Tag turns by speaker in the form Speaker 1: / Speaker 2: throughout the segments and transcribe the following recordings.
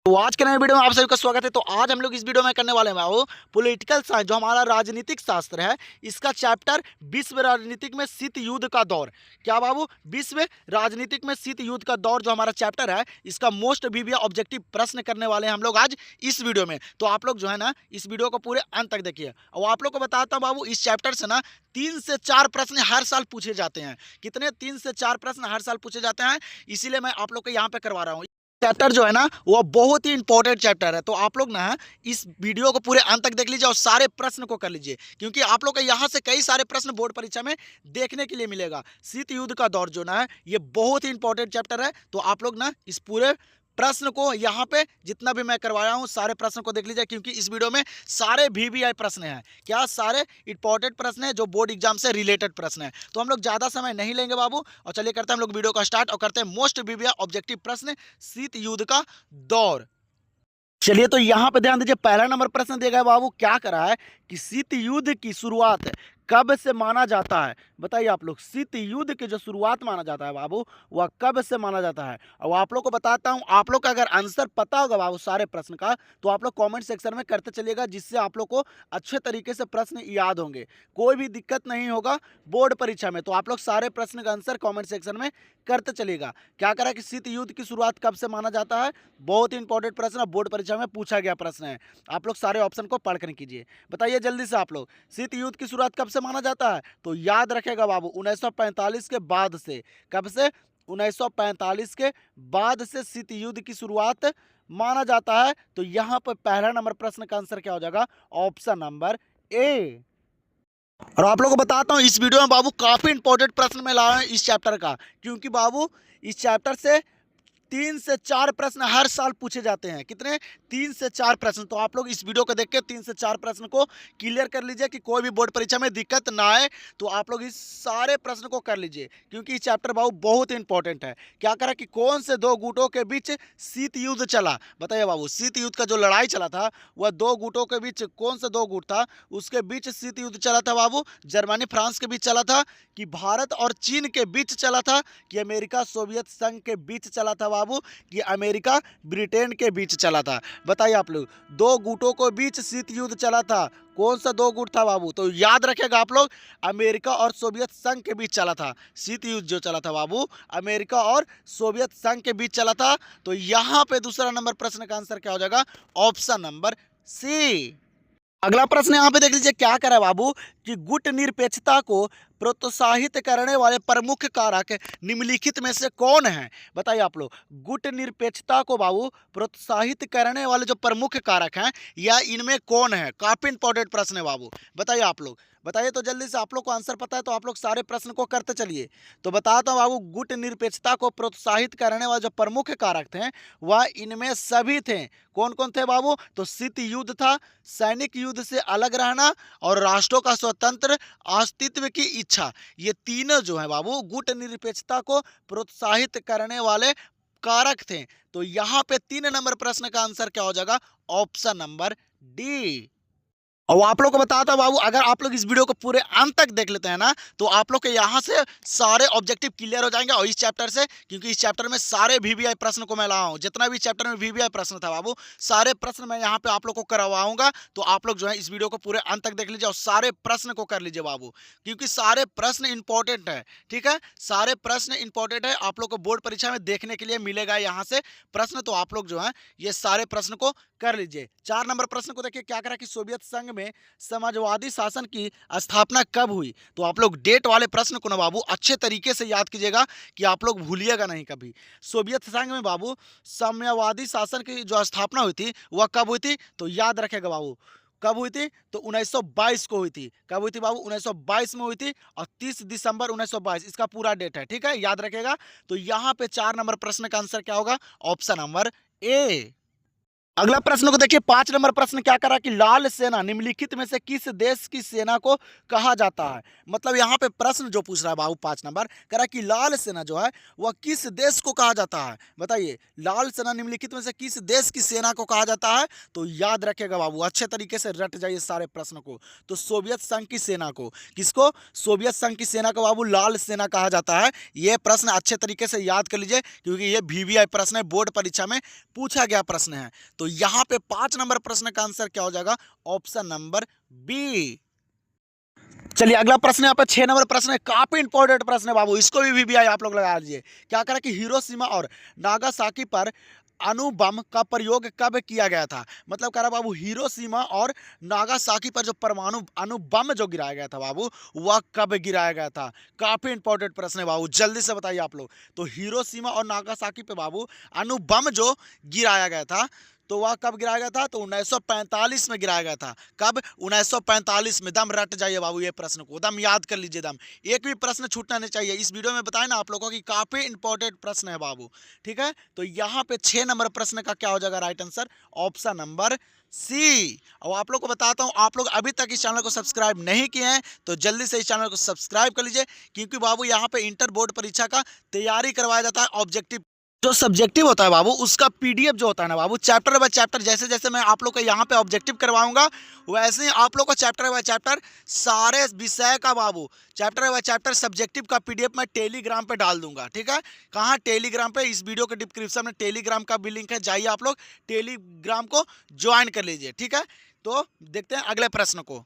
Speaker 1: तो आज के नए वीडियो में आप सभी का स्वागत है। तो आज हम लोग इस वीडियो में करने वाले हैं वो पॉलिटिकल साइंस, जो हमारा राजनीतिक शास्त्र है, इसका चैप्टर विश्व राजनीतिक में शीत युद्ध का दौर। क्या बाबू? विश्व राजनीतिक में शीत युद्ध का दौर जो हमारा चैप्टर है, इसका मोस्ट वीवीआई ऑब्जेक्टिव प्रश्न करने वाले हैं हम लोग आज इस वीडियो में। तो आप लोग जो है ना, इस वीडियो को पूरे अंत तक देखिए। और आप लोग को बताता हूँ बाबू, इस चैप्टर से ना 3 से 4 प्रश्न हर साल पूछे जाते हैं। कितने? 3 से 4 प्रश्न हर साल पूछे जाते हैं, इसीलिए मैं आप लोग को यहाँ पे करवा रहा हूँ। चैप्टर जो है ना, वो बहुत ही इंपॉर्टेंट चैप्टर है। तो आप लोग ना इस वीडियो को पूरे अंत तक देख लीजिए और सारे प्रश्न को कर लीजिए, क्योंकि आप लोग को यहाँ से कई सारे प्रश्न बोर्ड परीक्षा में देखने के लिए मिलेगा। शीत युद्ध का दौर जो ना है, ये बहुत ही इंपॉर्टेंट चैप्टर है। तो आप लोग ना इस पूरे प्रश्न को यहाँ पे जितना भी मैं करवाया हूँ, सारे प्रश्न को देख लीजिए, क्योंकि इस वीडियो में सारे वीवीआई प्रश्न हैं। क्या? सारे इंपॉर्टेंट प्रश्न हैं, जो बोर्ड एग्जाम से रिलेटेड प्रश्न हैं। तो हम लोग ज़्यादा समय नहीं लेंगे बाबू, और चलिए करते हैं हम लोग वीडियो का स्टार्ट और करते हैं मोस्ट वीवीआई ऑब्जेक्टिव प्रश्न, शीत युद्ध का दौर। चलिए, तो यहाँ पे ध्यान दीजिए, पहला नंबर प्रश्न दिया गया बाबू। क्या करा है कि शीत युद्ध की शुरुआत कब से माना जाता है? बताइए आप लोग, शीत युद्ध की जो शुरुआत माना जाता है बाबू, वह कब से माना जाता है? और आप लोग को बताता हूँ, आप लोग का अगर आंसर पता होगा बाबू सारे प्रश्न का, तो आप लोग कमेंट सेक्शन में करते चलिएगा, जिससे आप लोग को अच्छे तरीके से प्रश्न याद होंगे, कोई भी दिक्कत नहीं होगा बोर्ड परीक्षा में। तो आप लोग सारे प्रश्न का आंसर कॉमेंट सेक्शन में करते चलिएगा। क्या करा कि शीत युद्ध की शुरुआत कब से माना जाता है? बहुत ही इंपॉर्टेंट प्रश्न है, बोर्ड परीक्षा में पूछा गया प्रश्न है। आप लोग सारे ऑप्शन को पढ़कर कीजिए। बताइए जल्दी से आप लोग, शीत युद्ध की शुरुआत कब से माना जाता है? तो याद रखेगा बाबू, 1945 के बाद से। कब से? 1945 के बाद से शीत युद्ध की शुरुआत माना जाता है। तो यहां पर पहला नंबर प्रश्न का आंसर क्या हो जाएगा? Option number A. और आप लोगों को बताता हूं, इस वीडियो में बाबू काफी इंपॉर्टेंट प्रश्न मैं ला रहा हूं इस चैप्टर का, क्योंकि बाबू इस चैप्टर से 3 से 4 प्रश्न हर साल पूछे जाते हैं। कितने? 3 से 4 प्रश्न। तो आप लोग इस वीडियो को देख के 3 से 4 प्रश्न को क्लियर कर लीजिए, कि कोई भी बोर्ड परीक्षा में दिक्कत ना आए। तो आप लोग इस सारे प्रश्न को कर लीजिए, क्योंकि ये चैप्टर बाबू बहुत इंपॉर्टेंट है। क्या करा कि कौन से दो गुटों के बीच शीत युद्ध चला? बताइए बाबू, शीत युद्ध का जो लड़ाई चला था, वह दो गुटों के बीच, कौन सा दो गुट था उसके बीच शीत युद्ध चला था बाबू? जर्मनी फ्रांस के बीच चला था, कि भारत और चीन के बीच चला था, कि अमेरिका सोवियत संघ के बीच चला था बाबू, कि अमेरिका ब्रिटेन के बीच चला था? बताइए आप लोग, दो गुटों के बीच शीत युद्ध चला था, कौन सा दो गुट था बाबू? तो याद रखेगा आप लोग, अमेरिका और सोवियत संघ के बीच चला था शीत युद्ध। जो चला था बाबू, अमेरिका और सोवियत संघ के बीच चला था। तो यहां पे दूसरा नंबर प्रश्न का आंसर क्या हो जाएगा? Option number C. अगला प्रश्न यहाँ पे देख लीजिए, क्या करा बाबू कि गुट निरपेक्षता को प्रोत्साहित करने वाले प्रमुख कारक निम्नलिखित में से कौन है? बताइए आप लोग, गुट निरपेक्षता को बाबू प्रोत्साहित करने वाले जो प्रमुख कारक हैं, या इनमें कौन है? काफी इंपॉर्टेंट प्रश्न है बाबू। बताइए आप लोग, बताइए तो जल्दी से। आप लोग को आंसर पता है तो आप लोग सारे प्रश्न को करते चलिए। तो बताता हूँ बाबू, गुट निरपेक्षता को प्रोत्साहित करने वाले जो प्रमुख कारक थे, वह इनमें सभी थे। कौन कौन थे बाबू? तो शीत युद्ध था, सैनिक युद्ध से अलग रहना, और राष्ट्रों का स्वतंत्र अस्तित्व की इच्छा। ये तीनों जो है बाबू, गुट निरपेक्षता को प्रोत्साहित करने वाले कारक थे। तो यहाँ पे 3 नंबर प्रश्न का आंसर क्या हो जाएगा? Option number D. और आप लोग को बताता बाबू, अगर आप लोग इस वीडियो को पूरे अंत तक देख लेते हैं ना, तो आप लोग के यहाँ से सारे ऑब्जेक्टिव क्लियर हो जाएंगे। और इस चैप्टर से, क्योंकि इस चैप्टर में सारे वीवीआई प्रश्न को मैं लाया हूँ, जितना भी चैप्टर में वीवीआई प्रश्न था बाबू, सारे प्रश्न मैं यहाँ पे आप लोग को करवाऊंगा। तो आप लोग जो है इस वीडियो को पूरे अंत तक देख लीजिए और सारे प्रश्न को कर लीजिए बाबू, क्योंकि सारे प्रश्न इंपॉर्टेंट है। ठीक है, सारे प्रश्न इंपॉर्टेंट है, आप लोग को बोर्ड परीक्षा में देखने के लिए मिलेगा यहाँ से प्रश्न। तो आप लोग जो है ये सारे प्रश्न को कर लीजिए। 4 नंबर प्रश्न को देखिए, क्या करा कि सोवियत संघ में समाजवादी शासन की स्थापना कब हुई? तो आप लोग डेट वाले प्रश्न को ना बाबू अच्छे तरीके से याद कीजिएगा, कि आप लोग भूलिएगा नहीं कभी। सोवियत संघ में बाबू साम्यवादी शासन की जो स्थापना हुई थी, वह कब हुई थी? तो याद रखेगा बाबू, कब हुई थी? तो 1922 को हुई थी। कब हुई थी बाबू? 1922 में हुई थी, और 30 दिसंबर 1922 इसका पूरा डेट है। ठीक है, याद रखेगा। तो यहाँ पे 4 नंबर प्रश्न का आंसर क्या होगा? Option number A. अगला प्रश्न को देखिए, 5 नंबर प्रश्न क्या करा कि लाल सेना निम्नलिखित में से किस देश की सेना को कहा जाता है। मतलब यहाँ पे प्रश्न जो पूछ रहा है बाबू 5 नंबर, करा कि लाल सेना जो है वह किस देश को कहा जाता है। बताइए, लाल सेना निम्नलिखित में से किस देश की सेना को कहा जाता है। तो याद रखेगा बाबू, अच्छे तरीके से रट जाइए सारे प्रश्न को। तो सोवियत संघ की सेना को, किसको, सोवियत संघ की सेना को बाबू लाल सेना कहा जाता है। यह प्रश्न अच्छे तरीके से याद कर लीजिए, क्योंकि ये VVI प्रश्न है, बोर्ड परीक्षा में पूछा गया प्रश्न है। तो यहां पे 5 नंबर प्रश्न का आंसर क्या हो जाएगा, ऑप्शन नंबर बी। चलिए अगला प्रश्न, यहाँ पे 6 नंबर प्रश्न है, काफी इंपॉर्टेंट प्रश्न है बाबू, इसको भी VVI आप लोग लगा लीजिए। क्या करा कि हिरोशिमा और नागासाकी पर अणुबम का प्रयोग कब किया गया था। मतलब कह रहा बाबू, हिरोशिमा और नागासाकी पर जो परमाणु अणुबम जो गिराया गया था बाबू, वह कब गिराया गया था। काफी इंपॉर्टेंट प्रश्न है बाबू, जल्दी से बताइए आप लोग। तो हिरोशिमा और नागासाकी पे बाबू अणुबम जो गिराया गया था, तो वह कब गिराया गया था। तो 1945 में गिराया गया था। कब, 1945 में। दम रट जाइए बाबू, ये प्रश्न को दम याद कर लीजिए, दम एक भी प्रश्न छूटना नहीं चाहिए। इस वीडियो में बताया ना आप लोगों को कि काफी इंपॉर्टेंट प्रश्न है बाबू, ठीक है। तो यहाँ पे 6 नंबर प्रश्न का क्या हो जाएगा right answer, option number C. और आप लोग को बताता हूं, आप लोग अभी तक इस चैनल को सब्सक्राइब नहीं किए हैं तो जल्दी से इस चैनल को सब्सक्राइब कर लीजिए, क्योंकि बाबू यहाँ पे इंटर बोर्ड परीक्षा का तैयारी करवाया जाता है। ऑब्जेक्टिव जो सब्जेक्टिव होता है बाबू, उसका PDF जो होता है ना बाबू, चैप्टर बाय चैप्टर, जैसे जैसे मैं आप लोग को यहाँ पे ऑब्जेक्टिव करवाऊंगा, वैसे ही आप लोग को चैप्टर बाय चैप्टर सारे विषय का बाबू, चैप्टर बाय चैप्टर सब्जेक्टिव का PDF मैं टेलीग्राम पे डाल दूंगा, ठीक है। कहाँ, टेलीग्राम पे। इस वीडियो के डिस्क्रिप्शन में टेलीग्राम का भी लिंक है, जाइए आप लोग टेलीग्राम को ज्वाइन कर लीजिए, ठीक है। तो देखते हैं अगले प्रश्न को।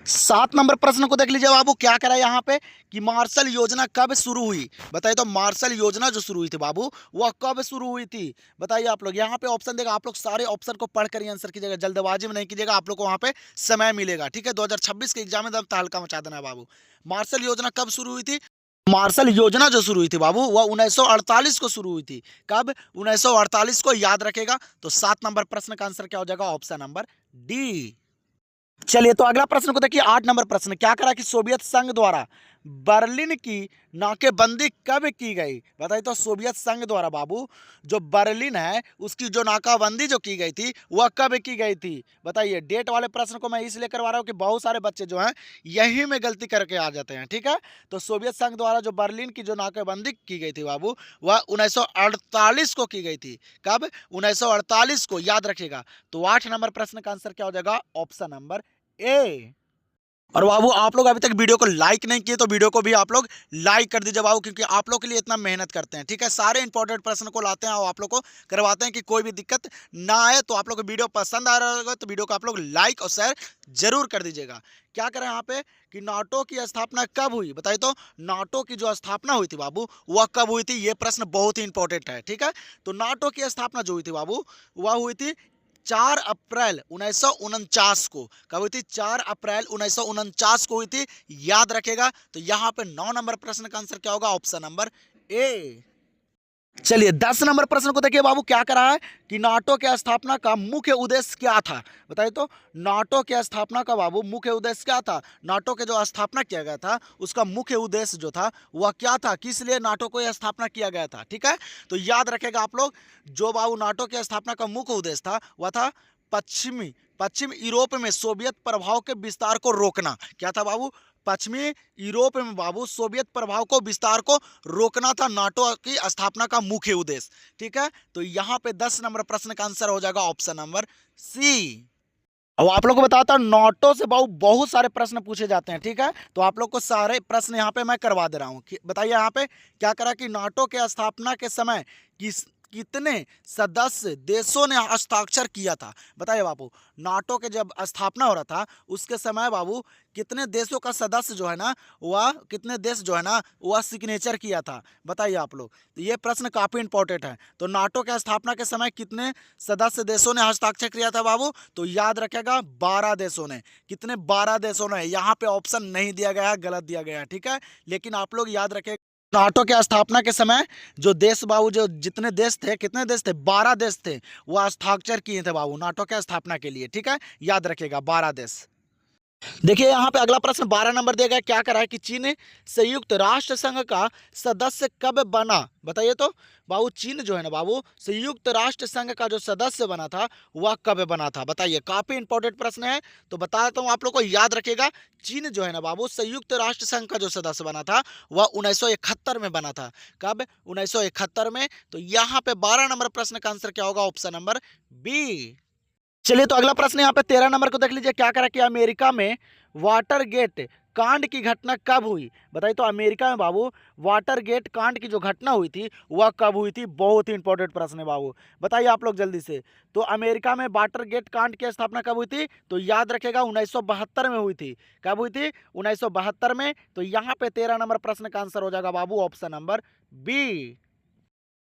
Speaker 1: 7 नंबर प्रश्न को देख लीजिए बाबू, क्या करा यहाँ पे कि मार्शल योजना कब शुरू हुई। बताइए, तो मार्शल योजना जो शुरू हुई थी बाबू, वह कब शुरू हुई थी। बताइए आप लोग। यहाँ पे ऑप्शन देगा, आप लोग सारे ऑप्शन को पढ़ कर ही आंसर कीजिएगा, जल्दबाजी में नहीं कीजिएगा, आप लोग को वहाँ पे समय मिलेगा, ठीक है। 2026 के एग्जाम में दम तहलका मचा देना है बाबू। मार्शल योजना कब शुरू हुई थी। मार्शल योजना जो शुरू हुई थी बाबू, वह 1948 को शुरू हुई थी। कब, 1948 को, याद रखेगा। तो 7 नंबर प्रश्न का आंसर क्या हो जाएगा, ऑप्शन नंबर डी। चलिए तो अगला प्रश्न को देखिए, 8 नंबर प्रश्न, क्या करा कि सोवियत संघ द्वारा बर्लिन की नाकेबंदी कब की गई। बताइए, तो सोवियत संघ द्वारा बाबू जो बर्लिन है उसकी जो नाकाबंदी जो की गई थी, वह कब की गई थी। बताइए। डेट वाले प्रश्न को मैं इसलिए करवा रहा हूँ कि बहुत सारे बच्चे जो हैं यही में गलती करके आ जाते हैं, ठीक है। तो सोवियत संघ द्वारा जो बर्लिन की जो नाकेबंदी की गई थी बाबू, वह 1948 को की गई थी। कब, 1948 को, याद रखिएगा। तो 8 नंबर प्रश्न का आंसर क्या हो जाएगा, ऑप्शन नंबर ए। और बाबू आप लोग अभी तक वीडियो को लाइक नहीं किए तो वीडियो को भी आप लोग लाइक कर दीजिए बाबू, क्योंकि आप लोग के लिए इतना मेहनत करते हैं, ठीक है। सारे इंपॉर्टेंट प्रश्न को लाते हैं और आप लोग को करवाते हैं कि कोई भी दिक्कत ना आए। तो आप लोग को वीडियो पसंद आ रहा होगा तो वीडियो को आप लोग लाइक और शेयर जरूर कर दीजिएगा। क्या करें यहाँ पे कि नाटो की स्थापना कब हुई। बताइए, तो नाटो की जो स्थापना हुई थी बाबू, वह कब हुई थी। ये प्रश्न बहुत ही इंपॉर्टेंट है, ठीक है। तो नाटो की स्थापना जो हुई थी बाबू, वह हुई थी 4 अप्रैल 1949 को। कब हुई थी, 4 अप्रैल 1949 को हुई थी, याद रखेगा। तो यहां पे 9 नंबर प्रश्न का आंसर क्या होगा, ऑप्शन नंबर ए। चलिए 10 नंबर प्रश्न को देखिए बाबू, क्या करा है कि नाटो के स्थापना का मुख्य उद्देश्य क्या था। बताइए, तो नाटो के स्थापना का बाबू मुख्य उद्देश्य क्या था। नाटो के जो स्थापना किया गया था उसका मुख्य उद्देश्य जो था वह क्या था, किस लिए नाटो को यह स्थापना किया गया था, ठीक है। तो याद रखेगा आप लोग, जो बाबू नाटो की स्थापना का मुख्य उद्देश्य था वह था पश्चिम यूरोप में सोवियत प्रभाव के विस्तार को रोकना। क्या था बाबू, पश्चिमी यूरोप में बाबू सोवियत प्रभाव को विस्तार को रोकना था नाटो की स्थापना का मुख्य उद्देश्य, ठीक है। तो यहाँ पे 10 नंबर प्रश्न का आंसर हो जाएगा ऑप्शन नंबर सी। अब आप लोग को बताता हूँ, नाटो से बहुत सारे प्रश्न पूछे जाते हैं, ठीक है। तो आप लोग को सारे प्रश्न यहाँ पे मैं करवा दे रहा हूँ। बताइए यहाँ पे क्या करा कि नाटो के स्थापना के समय कितने सदस्य देशों ने हस्ताक्षर किया था। बताइए बाबू, नाटो के जब स्थापना हो रहा था उसके समय बाबू कितने देशों का सदस्य जो है ना, वह कितने देश जो है ना वह सिग्नेचर किया था। बताइए आप लोग। तो ये प्रश्न काफ़ी इंपॉर्टेंट है। तो नाटो के स्थापना के समय कितने सदस्य देशों ने हस्ताक्षर किया था बाबू, तो याद रखेगा 12 देशों ने। कितने, 12 देशों ने। यहाँ पे ऑप्शन नहीं दिया गया है, गलत दिया गया है, ठीक है। लेकिन आप लोग याद रखें, नाटो के स्थापना के समय जो देश बाबू, जो जितने देश थे, कितने देश थे, 12 देश थे, वो हस्ताक्षर किए थे बाबू नाटो के स्थापना के लिए, ठीक है। याद रखिएगा 12 देश। देखिए यहाँ पे अगला प्रश्न 12 नंबर दिया गया, क्या करा है कि चीन संयुक्त राष्ट्र संघ का सदस्य कब बना? बताइए तो बाबू, चीन जो है ना बाबू, संयुक्त राष्ट्र संघ का जो सदस्य बना था वह कब बना था? बताइए, काफी इंपॉर्टेंट प्रश्न है, तो बताता हूँ आप लोग को, याद रखिएगा। चीन जो है ना बाबू, संयुक्त राष्ट्र संघ का जो सदस्य बना था वह 1971 में बना था। कब? 1971 में। तो यहाँ पे 12 नंबर प्रश्न का आंसर क्या होगा? Option number B. चलिए, तो अगला प्रश्न यहाँ पे 13 नंबर को देख लीजिए, क्या करा कि अमेरिका में वाटर गेट कांड की घटना कब हुई? बताइए तो अमेरिका में बाबू वाटर गेट कांड की जो घटना हुई थी वह कब हुई थी? बहुत ही इंपॉर्टेंट प्रश्न है बाबू, बताइए आप लोग जल्दी से। तो अमेरिका में वाटर गेट कांड की स्थापना कब हुई थी? तो याद रखेगा 1972 में हुई थी। कब हुई थी? 1972 में। तो यहाँ पे 13 नंबर प्रश्न का आंसर हो जाएगा बाबू ऑप्शन नंबर बी।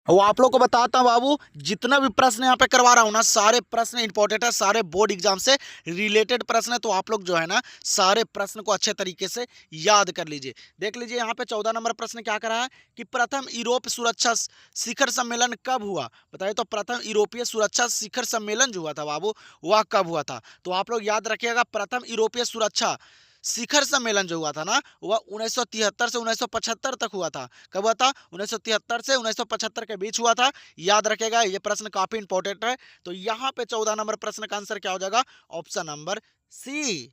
Speaker 1: वो आप लोग को बताता हूं बाबू, जितना भी प्रश्न यहाँ पे करवा रहा हूं ना, सारे प्रश्न इंपॉर्टेंट है, सारे बोर्ड एग्जाम से रिलेटेड प्रश्न है। तो आप लोग जो है ना सारे प्रश्न को अच्छे तरीके से याद कर लीजिए। देख लीजिए यहाँ पे 14 नंबर प्रश्न क्या करा है कि प्रथम यूरोप सुरक्षा शिखर सम्मेलन कब हुआ? बताइए तो प्रथम यूरोपीय सुरक्षा शिखर सम्मेलन जो हुआ था बाबू वह कब हुआ था? तो आप लोग याद रखिएगा, प्रथम यूरोपीय सुरक्षा शिखर सम्मेलन जो हुआ था ना वह 1973 से 1975 तक हुआ था। कब हुआ था? 1973 से 1975 के बीच हुआ था। याद रखेगा, ये प्रश्न काफी इंपॉर्टेंट है। तो यहाँ पे 14 नंबर प्रश्न का आंसर क्या हो जाएगा? Option number C.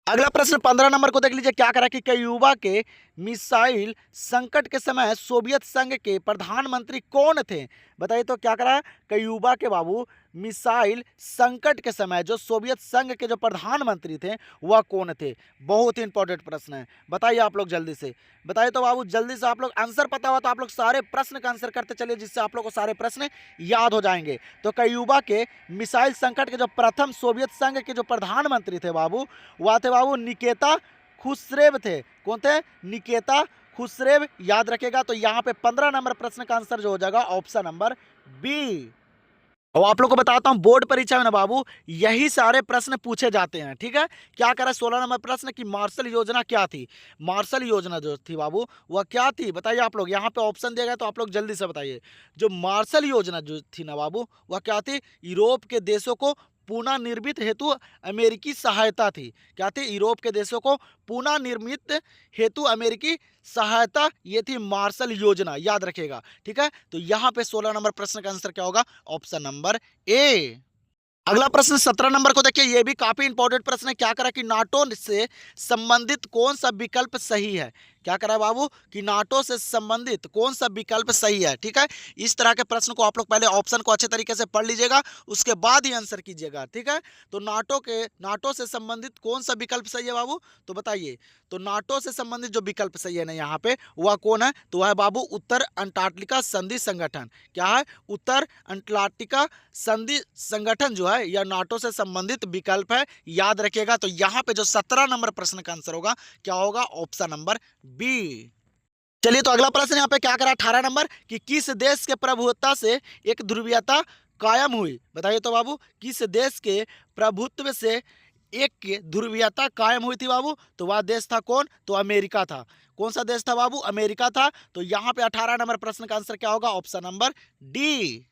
Speaker 1: अगला प्रश्न 15 नंबर को देख लीजिए, क्या करा कि क्यूबा के मिसाइल संकट के समय सोवियत संघ के प्रधानमंत्री कौन थे? बताइए तो क्या करा क्यूबा के बाबू मिसाइल संकट के समय जो सोवियत संघ के जो प्रधानमंत्री थे वह कौन थे? बहुत ही इंपॉर्टेंट प्रश्न है, बताइए आप लोग जल्दी से। बताइए तो बाबू जल्दी से, आप लोग आंसर पता हुआ तो आप लोग सारे प्रश्न का आंसर करते चलिए, जिससे आप लोग को सारे प्रश्न याद हो जाएंगे। तो क्यूबा के मिसाइल संकट के जो प्रथम सोवियत संघ के जो प्रधानमंत्री थे बाबू वह थे बाबू निकेता खुसरेव थे। कौन थे? निकेता खुसरेव। याद रखेगा। तो यहाँ पे 15 नंबर प्रश्न का आंसर जो हो जाएगा ऑप्शन नंबर बी। और आप लोग को बताता हूं, बोर्ड परीक्षा में ना बाबू यही सारे प्रश्न पूछे जाते हैं, ठीक है। क्या करा 16 नंबर प्रश्न की मार्शल योजना क्या थी? मार्शल योजना जो थी बाबू वह क्या थी? बताइए आप लोग, यहाँ पे ऑप्शन दिया गया तो आप लोग जल्दी से बताइए। जो मार्शल योजना जो थी ना बाबू वह क्या थी? यूरोप के देशों को पुनः निर्मित हेतु अमेरिकी सहायता थी। क्या थी? यूरोप के देशों को पुनः निर्मित हेतु अमेरिकी सहायता, ये थी मार्शल योजना, याद रखेगा, ठीक है। तो यहाँ पे 16 नंबर प्रश्न का आंसर क्या होगा? Option number A. अगला प्रश्न 17 नंबर को देखिए, ये भी काफी इंपॉर्टेंट प्रश्न है। क्या करा कि नाटो से संबंधित कौन सा विकल्प सही है? क्या करा बाबू कि नाटो से संबंधित कौन सा विकल्प सही है, ठीक है। इस तरह के प्रश्न को आप लोग पहले ऑप्शन को अच्छे तरीके से पढ़ लीजिएगा, उसके बाद ही आंसर कीजिएगा, ठीक है। तो नाटो से संबंधित कौन सा विकल्प सही है बाबू? तो बताइए। तो नाटो से संबंधित जो विकल्प सही है ना यहाँ पे वह कौन है? तो वह है बाबू उत्तर अंटार्कटिका संधि संगठन। क्या है? उत्तर अंटार्कटिका संधि संगठन जो है यह नाटो से संबंधित विकल्प है, याद रखिएगा। तो यहाँ पे जो 17 नंबर प्रश्न का आंसर होगा क्या होगा? Option number B. चलिए, तो अगला प्रश्न यहाँ पे क्या करा 18 नंबर कि किस देश के प्रभुत्व से एक ध्रुवीयता कायम हुई? बताइए तो बाबू, किस देश के प्रभुत्व से एक ध्रुवीयता कायम हुई थी बाबू? तो वह देश था कौन? तो अमेरिका था। कौन सा देश था बाबू? अमेरिका था। तो यहाँ पे 18 नंबर प्रश्न का आंसर क्या होगा? Option number D.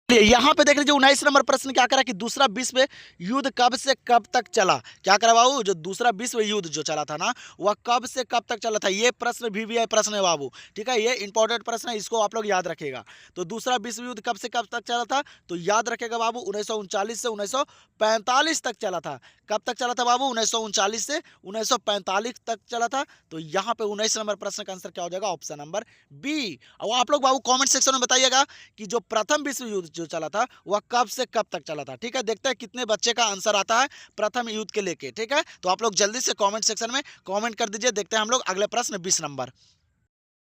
Speaker 1: यहाँ पे देख लीजिए 19 नंबर प्रश्न क्या करा कि दूसरा विश्व युद्ध कब से कब तक चला? क्या करा बाबू? जो दूसरा विश्व युद्ध जो चला था ना वह कब से कब तक चला था? ये प्रश्न VVI प्रश्न है बाबू, ठीक है। ये इंपॉर्टेंट प्रश्न है, इसको आप लोग याद रखेगा। तो दूसरा विश्व युद्ध कब से कब तक चला था? तो याद रखेगा बाबू 1939 से 1945 तक चला था। कब तक चला था बाबू? 1939 से 1945 तक चला था। तो यहाँ पे 19 नंबर प्रश्न का आंसर क्या हो जाएगा? Option number B. और आप लोग बाबू कॉमेंट सेक्शन में बताइएगा कि जो प्रथम विश्व युद्ध जो चला था वह कब से कब तक चला था, ठीक है। देखते हैं कितने बच्चे का आंसर आता है प्रथम युद्ध के लेके, ठीक है। तो आप लोग जल्दी से कमेंट सेक्शन में कमेंट कर दीजिए। देखते हैं हम लोग अगले प्रश्न 20 नंबर।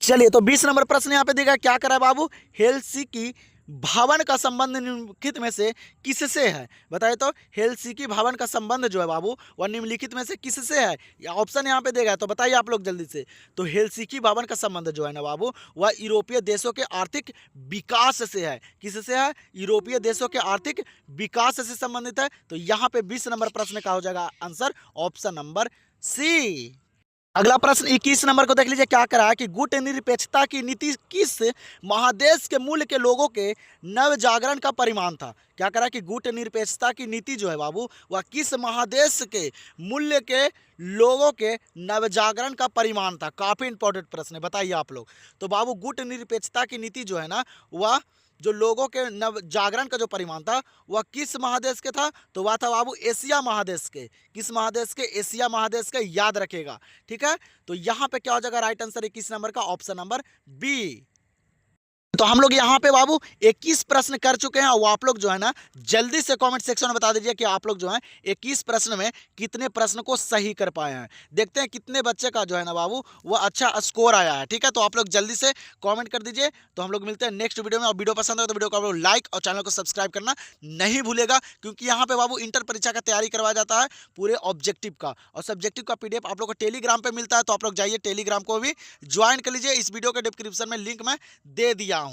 Speaker 1: चलिए, तो 20 नंबर प्रश्न यहाँ पे देगा, क्या करा बाबू? हेलसिंकी भवन का संबंध निम्नलिखित में से किससे है? बताइए तो हेलसिंकी भवन का संबंध जो है बाबू वह निम्नलिखित में से किससे है? ऑप्शन यहाँ पे देगा, तो बताइए आप लोग जल्दी से। तो हेलसिंकी भवन का संबंध जो है ना बाबू वह यूरोपीय देशों के आर्थिक विकास से है। किससे है? यूरोपीय देशों के आर्थिक विकास से संबंधित है। तो यहाँ पे 20 नंबर प्रश्न का हो जाएगा आंसर ऑप्शन नंबर सी। अगला प्रश्न 21 नंबर को देख लीजिए, क्या करा है कि गुट निरपेक्षता की नीति किस महादेश के मूल्य के लोगों के नव जागरण का परिमाण था। क्या करा कि गुट निरपेक्षता की नीति जो है बाबू, वह किस महादेश के मूल्य के लोगों के नव जागरण का परिमाण था। काफी इंपॉर्टेंट प्रश्न है, बताइए आप लोग। तो बाबू गुट निरपेक्षता की नीति जो है ना, वह जो लोगों के नव जागरण का जो परिमाण था वह किस महादेश के था, तो वह था बाबू एशिया महादेश के। किस महादेश के? एशिया महादेश के, याद रखेगा। ठीक है, तो यहाँ पे क्या हो जाएगा राइट आंसर 21 नंबर का, ऑप्शन नंबर बी। तो हम लोग यहाँ पे बाबू 21 प्रश्न कर चुके हैं, और आप लोग जो है ना जल्दी से कमेंट सेक्शन में बता दीजिए कि आप लोग जो है 21 प्रश्न में कितने प्रश्न को सही कर पाए हैं। देखते हैं कितने बच्चे का जो है ना बाबू वो अच्छा स्कोर आया है। ठीक है, तो आप लोग जल्दी से कमेंट कर दीजिए। तो हम लोग मिलते हैं नेक्स्ट वीडियो में, और वीडियो पसंद हो तो वीडियो को आप लोग लाइक और चैनल को सब्सक्राइब करना नहीं भूलेगा, क्योंकि यहाँ पे बाबू इंटर परीक्षा का तैयारी करवाया जाता है पूरे ऑब्जेक्टिव का, और सब्जेक्टिव का पीडीएफ आप लोग को टेलीग्राम पे मिलता है। तो आप लोग जाइए टेलीग्राम को भी ज्वाइन कर लीजिए, इस वीडियो के डिस्क्रिप्शन में लिंक मैं दे दिया हूँ।